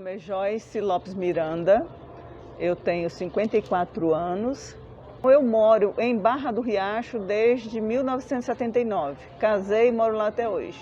nome é Joyce Lopes Miranda, eu tenho 54 anos. Eu moro em Barra do Riacho desde 1979. Casei e moro lá até hoje.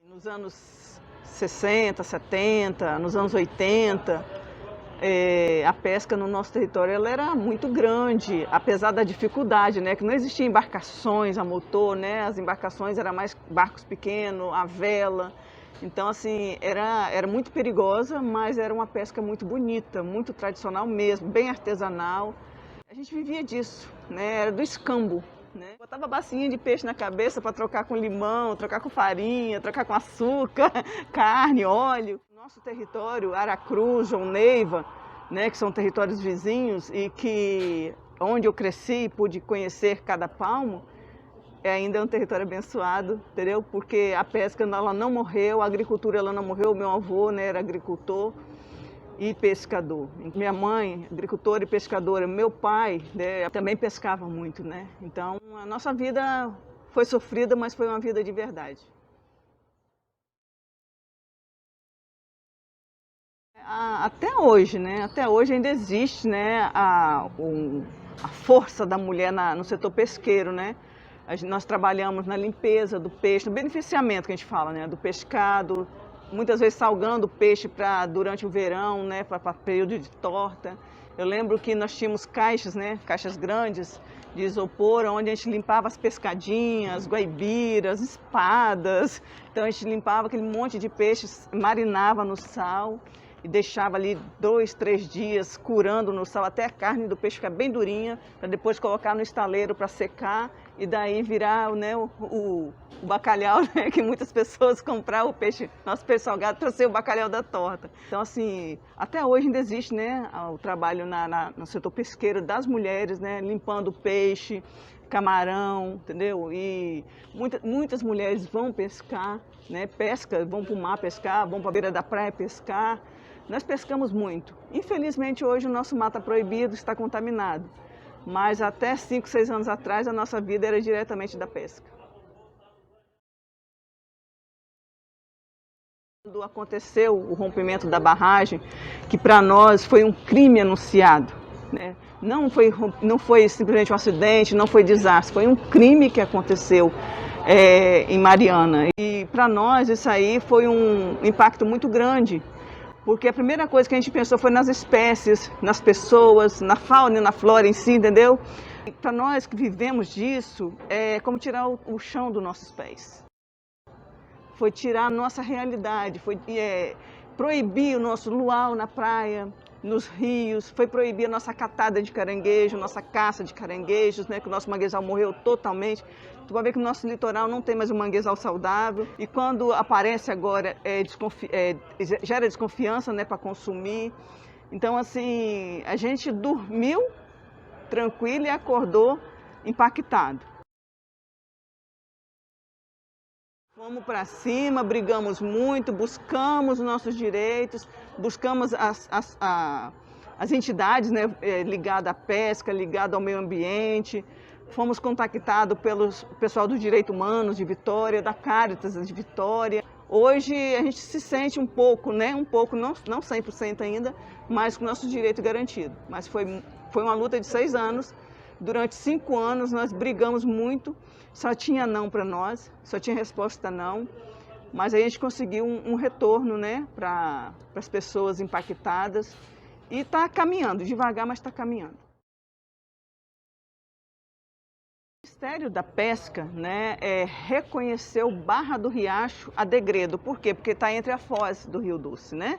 Nos anos 60, 70, nos anos 80, a pesca no nosso território ela era muito grande, apesar da dificuldade, né? Que não existia embarcações a motor, né? As embarcações eram mais barcos pequenos, a vela. Então, assim, era muito perigosa, mas era uma pesca muito bonita, muito tradicional mesmo, bem artesanal. A gente vivia disso, né? Era do escambo, né? Botava bacinha de peixe na cabeça para trocar com limão, trocar com farinha, trocar com açúcar, carne, óleo. Nosso território, Aracruz, João Neiva, né, que são territórios vizinhos e que onde eu cresci e pude conhecer cada palmo, ainda é um território abençoado, entendeu? Porque a pesca ela não morreu, a agricultura ela não morreu. Meu avô, né, era agricultor e pescador. Minha mãe, agricultora e pescadora. Meu pai, né, também pescava muito, né? Então, a nossa vida foi sofrida, mas foi uma vida de verdade. Até hoje, né? Até hoje ainda existe, né, a força da mulher no setor pesqueiro, né? Nós trabalhamos na limpeza do peixe, no beneficiamento que a gente fala, né? Do pescado, muitas vezes salgando o peixe durante o verão, né? Para período de torta. Eu lembro que nós tínhamos caixas, né? Caixas grandes de isopor, onde a gente limpava as pescadinhas, guaibiras, espadas. Então a gente limpava aquele monte de peixes, marinava no sal e deixava ali 2, 3 dias curando no sal até a carne do peixe ficar bem durinha, para depois colocar no estaleiro para secar e daí virar, né, o bacalhau, né, que muitas pessoas compravam o peixe, nosso peixe salgado, para ser o bacalhau da torta. Então, assim, até hoje ainda existe, né, o trabalho no setor pesqueiro das mulheres, né, limpando o peixe, camarão, entendeu? E muitas mulheres vão pescar, né, vão para o mar pescar, vão para a beira da praia pescar. Nós pescamos muito. Infelizmente, hoje o nosso mar está proibido, está contaminado. Mas até 5, 6 anos atrás, a nossa vida era diretamente da pesca. Quando aconteceu o rompimento da barragem, que para nós foi um crime anunciado, né? Não foi simplesmente um acidente, não foi desastre, foi um crime que aconteceu em Mariana. E para nós isso aí foi um impacto muito grande. Porque a primeira coisa que a gente pensou foi nas espécies, nas pessoas, na fauna e na flora em si, entendeu? Para nós que vivemos disso, é como tirar o chão dos nossos pés. Foi tirar a nossa realidade, foi proibir o nosso luau na praia, nos rios, foi proibir a nossa catada de caranguejo, nossa caça de caranguejos, né, que o nosso manguezal morreu totalmente. Tu vai ver que o nosso litoral não tem mais um manguezal saudável. E quando aparece agora, gera desconfiança, né, para consumir. Então, assim, a gente dormiu tranquilo e acordou impactado. Fomos para cima, brigamos muito, buscamos os nossos direitos, buscamos as entidades, né, ligadas à pesca, ligadas ao meio ambiente. Fomos contactados pelo pessoal do Direitos Humanos de Vitória, da Cáritas de Vitória. Hoje a gente se sente um pouco, né, não 100% ainda, mas com o nosso direito garantido. Mas foi uma luta de 6 anos. Durante 5 anos nós brigamos muito, só tinha não para nós, só tinha resposta não, mas aí a gente conseguiu um retorno, né, para as pessoas impactadas e está caminhando, devagar, mas está caminhando. O Ministério da Pesca, né, reconheceu Barra do Riacho a degredo. Por quê? Porque está entre a foz do Rio Doce, né?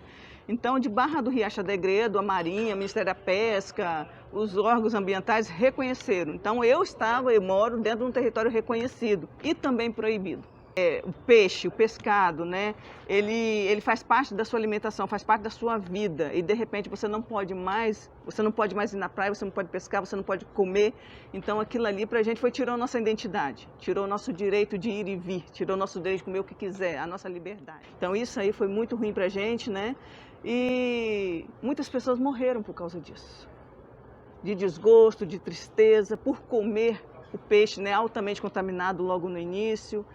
Então, de Barra do Riacho a degredo, a Marinha, o Ministério da Pesca, os órgãos ambientais reconheceram. Então, eu moro dentro de um território reconhecido e também proibido. O peixe, o pescado, né? Ele faz parte da sua alimentação, faz parte da sua vida e de repente você não pode mais ir na praia, você não pode pescar, você não pode comer. Então aquilo ali pra gente tirou nossa identidade, tirou nosso direito de ir e vir, tirou nosso direito de comer o que quiser, a nossa liberdade. Então isso aí foi muito ruim pra gente, né? E muitas pessoas morreram por causa disso. De desgosto, de tristeza, por comer o peixe, né, altamente contaminado logo no início.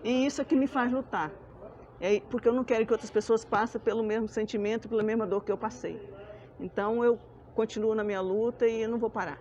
E isso é que me faz lutar. Porque eu não quero que outras pessoas passem pelo mesmo sentimento, pela mesma dor que eu passei. Então eu continuo na minha luta e eu não vou parar.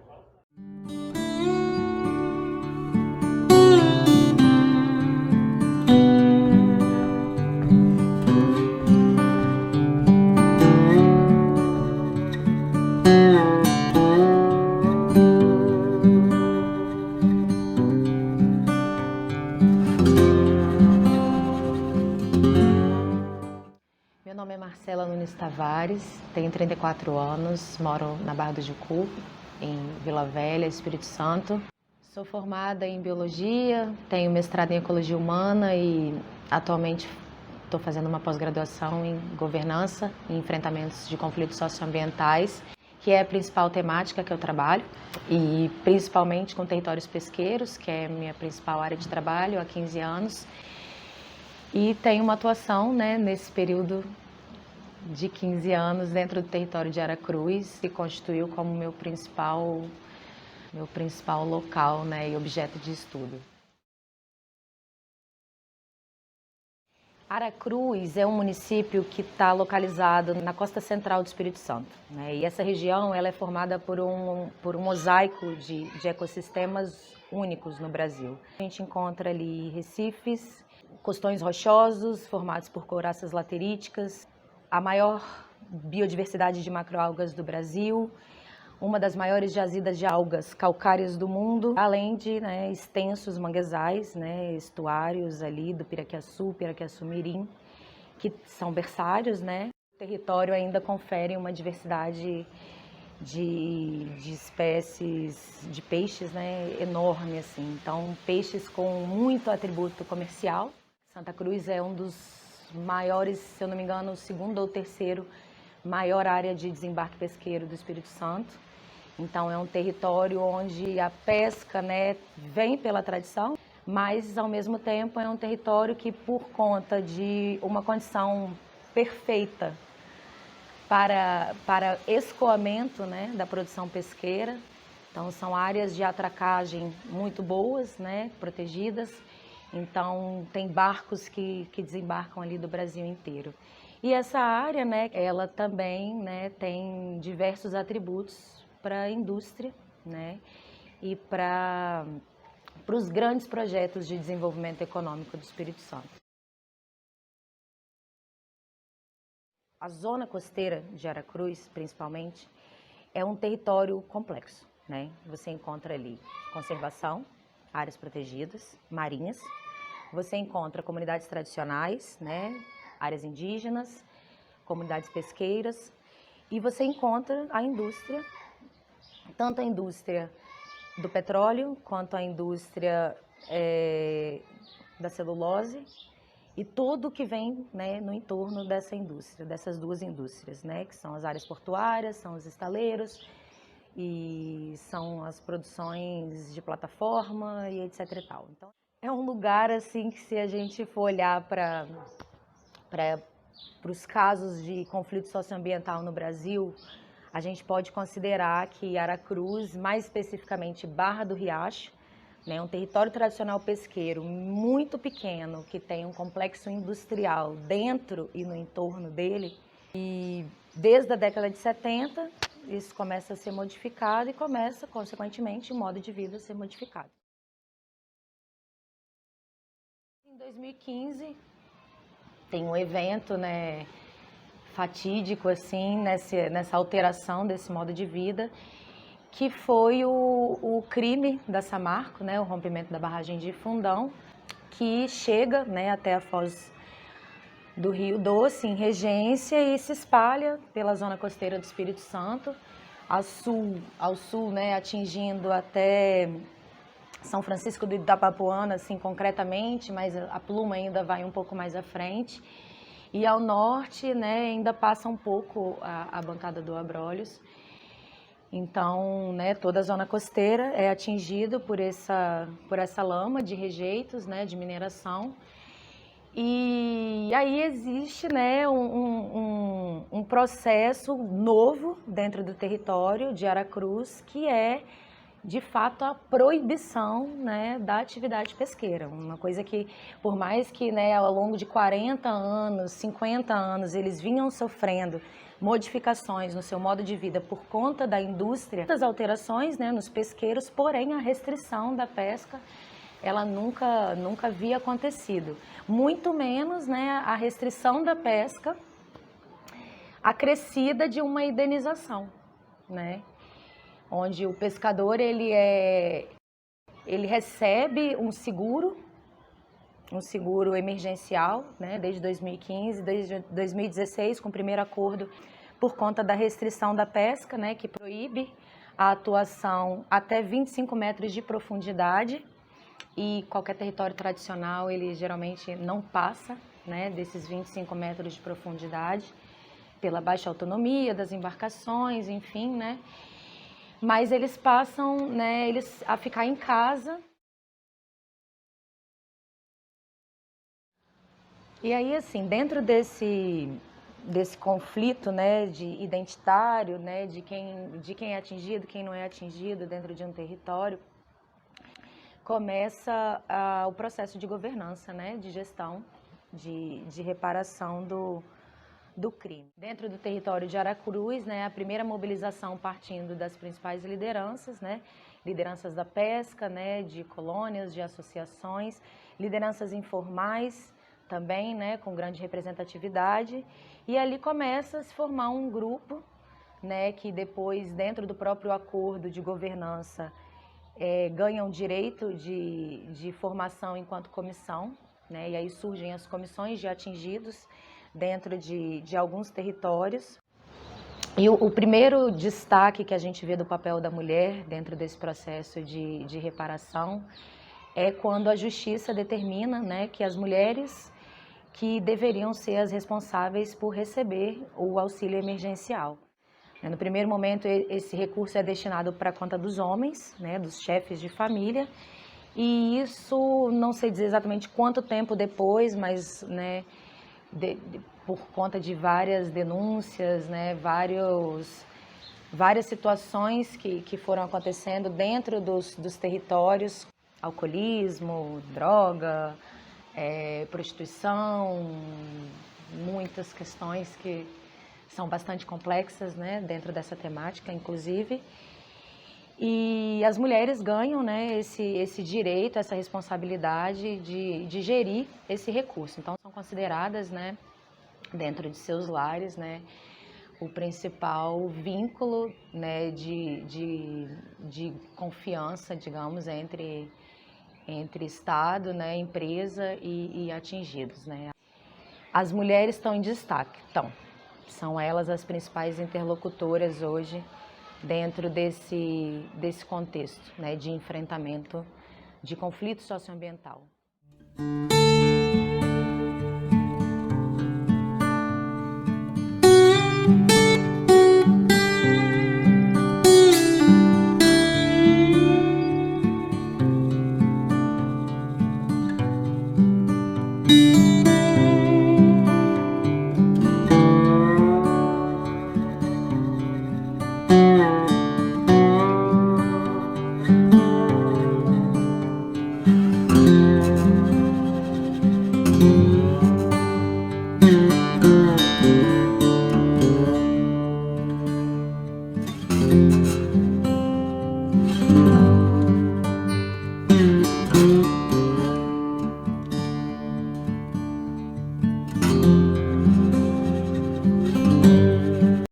Meu nome é Marcela Nunes Tavares, tenho 34 anos, moro na Barra do Jucu, em Vila Velha, Espírito Santo. Sou formada em Biologia, tenho mestrado em Ecologia Humana e atualmente estou fazendo uma pós-graduação em Governança e Enfrentamentos de Conflitos Socioambientais, que é a principal temática que eu trabalho, e principalmente com territórios pesqueiros, que é a minha principal área de trabalho há 15 anos. E tenho uma atuação, né, nesse período de 15 anos dentro do território de Aracruz, se constituiu como meu principal local, né, e objeto de estudo. Aracruz é um município que está localizado na costa central do Espírito Santo, né, e essa região ela é formada por um mosaico de ecossistemas únicos no Brasil. A gente encontra ali recifes, costões rochosos formados por couraças lateríticas, a maior biodiversidade de macroalgas do Brasil, uma das maiores jazidas de algas calcárias do mundo, além de, né, extensos manguezais, né, estuários ali do Piraquiaçu, Piraquiaçu-Mirim, que são berçários, né? O território ainda confere uma diversidade de espécies de peixes, né, enorme, assim. Então, peixes com muito atributo comercial. Santa Cruz é um dos maiores, se eu não me engano, o segundo ou terceiro maior área de desembarque pesqueiro do Espírito Santo. Então é um território onde a pesca, né, vem pela tradição, mas ao mesmo tempo é um território que, por conta de uma condição perfeita para escoamento, né, da produção pesqueira, então são áreas de atracagem muito boas, né, protegidas. Então, tem barcos que desembarcam ali do Brasil inteiro. E essa área, né, ela também, né, tem diversos atributos para a indústria, né, e para os grandes projetos de desenvolvimento econômico do Espírito Santo. A zona costeira de Aracruz, principalmente, é um território complexo, né? Você encontra ali conservação, áreas protegidas, marinhas. Você encontra comunidades tradicionais, né, áreas indígenas, comunidades pesqueiras, e você encontra a indústria, tanto a indústria do petróleo quanto a indústria da celulose e tudo que vem, né, no entorno dessa indústria, dessas duas indústrias, né, que são as áreas portuárias, são os estaleiros e são as produções de plataforma e etc e tal. Então, é um lugar assim que, se a gente for olhar para os casos de conflito socioambiental no Brasil, a gente pode considerar que Aracruz, mais especificamente Barra do Riacho, né, um território tradicional pesqueiro muito pequeno, que tem um complexo industrial dentro e no entorno dele, e desde a década de 70 isso começa a ser modificado e começa, consequentemente, o modo de vida a ser modificado. Em 2015, tem um evento, né, fatídico assim, nessa alteração desse modo de vida, que foi o crime da Samarco, né, o rompimento da barragem de Fundão, que chega, né, até a foz do Rio Doce, em Regência, e se espalha pela zona costeira do Espírito Santo, ao sul, né, atingindo até São Francisco do Itapapuana, assim, concretamente, mas a pluma ainda vai um pouco mais à frente. E ao norte, né, ainda passa um pouco a bancada do Abrolhos. Então, né, toda a zona costeira é atingida por essa lama de rejeitos, né, de mineração. E aí existe, né, um processo novo dentro do território de Aracruz, que é de fato, a proibição, né, da atividade pesqueira. Uma coisa que, por mais que, né, ao longo de 40 anos, 50 anos, eles vinham sofrendo modificações no seu modo de vida por conta da indústria, das alterações, né, nos pesqueiros, porém a restrição da pesca, ela nunca havia acontecido. Muito menos, né, a restrição da pesca acrescida de uma indenização, né? Onde o pescador ele recebe um seguro emergencial, né, desde 2015, desde 2016, com o primeiro acordo por conta da restrição da pesca, né, que proíbe a atuação até 25 metros de profundidade, e qualquer território tradicional ele geralmente não passa, né, desses 25 metros de profundidade, pela baixa autonomia das embarcações, enfim, né? Mas eles passam, né, a ficar em casa. E aí, assim, dentro desse conflito, né, de identitário, né, de quem é atingido, quem não é atingido dentro de um território, começa o processo de governança, né, de gestão, de reparação do crime. Dentro do território de Aracruz, né, a primeira mobilização partindo das principais lideranças, né, lideranças da pesca, né, de colônias, de associações, lideranças informais também, né, com grande representatividade, e ali começa a se formar um grupo, né, que depois, dentro do próprio acordo de governança, ganham direito de formação enquanto comissão, né, e aí surgem as comissões de atingidos dentro de alguns territórios. E o primeiro destaque que a gente vê do papel da mulher dentro desse processo de reparação é quando a justiça determina, né, que as mulheres que deveriam ser as responsáveis por receber o auxílio emergencial. No primeiro momento, esse recurso é destinado para a conta dos homens, né, dos chefes de família, e isso, não sei dizer exatamente quanto tempo depois, mas, né, por conta de várias denúncias, né, várias situações que foram acontecendo dentro dos territórios, alcoolismo, droga, prostituição, muitas questões que são bastante complexas, né, dentro dessa temática, inclusive. E as mulheres ganham, né, esse direito, essa responsabilidade de gerir esse recurso. Então, são consideradas, né, dentro de seus lares, né, o principal vínculo, né, de confiança, digamos, entre Estado, né, empresa e atingidos, né. As mulheres estão em destaque, são elas as principais interlocutoras hoje dentro desse contexto, né, de enfrentamento de conflito socioambiental.